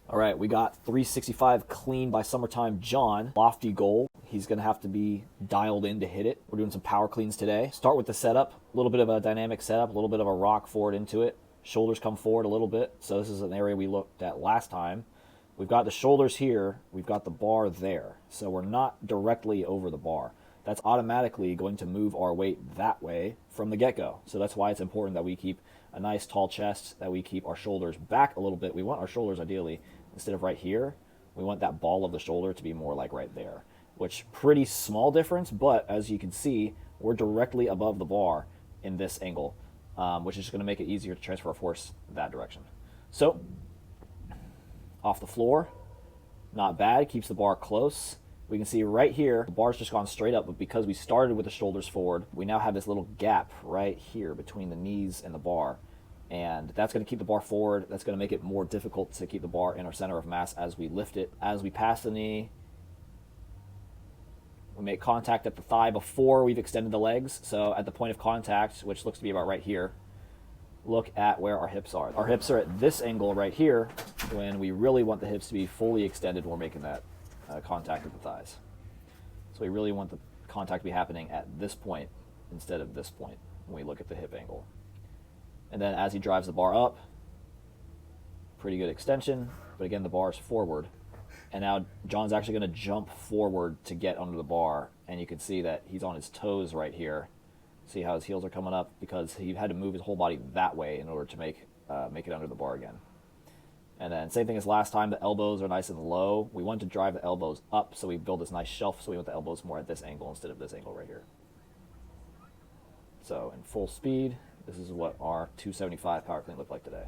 All right, we got 365 clean by summertime John. Lofty goal. He's going to have to be dialed in to hit it. We're doing some power cleans today. Start with the setup. A little bit of a dynamic setup, a little bit of a rock forward into it. Shoulders come forward a little bit. So this is an area we looked at last time. We've got the shoulders here. We've got the bar there. So we're not directly over the bar. That's automatically going to move our weight that way from the get-go. So that's why it's important that we keep a nice tall chest, that we keep our shoulders back a little bit. We want our shoulders ideally, instead of right here, we want that ball of the shoulder to be more like right there, which pretty small difference, but as you can see, we're directly above the bar in this angle, which is just going to make it easier to transfer our force that direction. So, off the floor, not bad, keeps the bar close. We can see right here, the bar's just gone straight up, but because we started with the shoulders forward, we now have this little gap right here between the knees and the bar. And that's going to keep the bar forward. That's going to make it more difficult to keep the bar in our center of mass as we lift it. As we pass the knee, we make contact at the thigh before we've extended the legs. So at the point of contact, which looks to be about right here, look at where our hips are. Our hips are at this angle right here when we really want the hips to be fully extended when we're making that contact with the thighs. So we really want the contact to be happening at this point instead of this point when we look at the hip angle. And then as he drives the bar up, pretty good extension, but again, the bar is forward. And now John's actually going to jump forward to get under the bar, and you can see that he's on his toes right here. See how his heels are coming up because he had to move his whole body that way in order to make it under the bar again. And then same thing as last time, the elbows are nice and low. We want to drive the elbows up, so we build this nice shelf, so we want the elbows more at this angle instead of this angle right here. So in full speed, this is what our 275 power clean looked like today.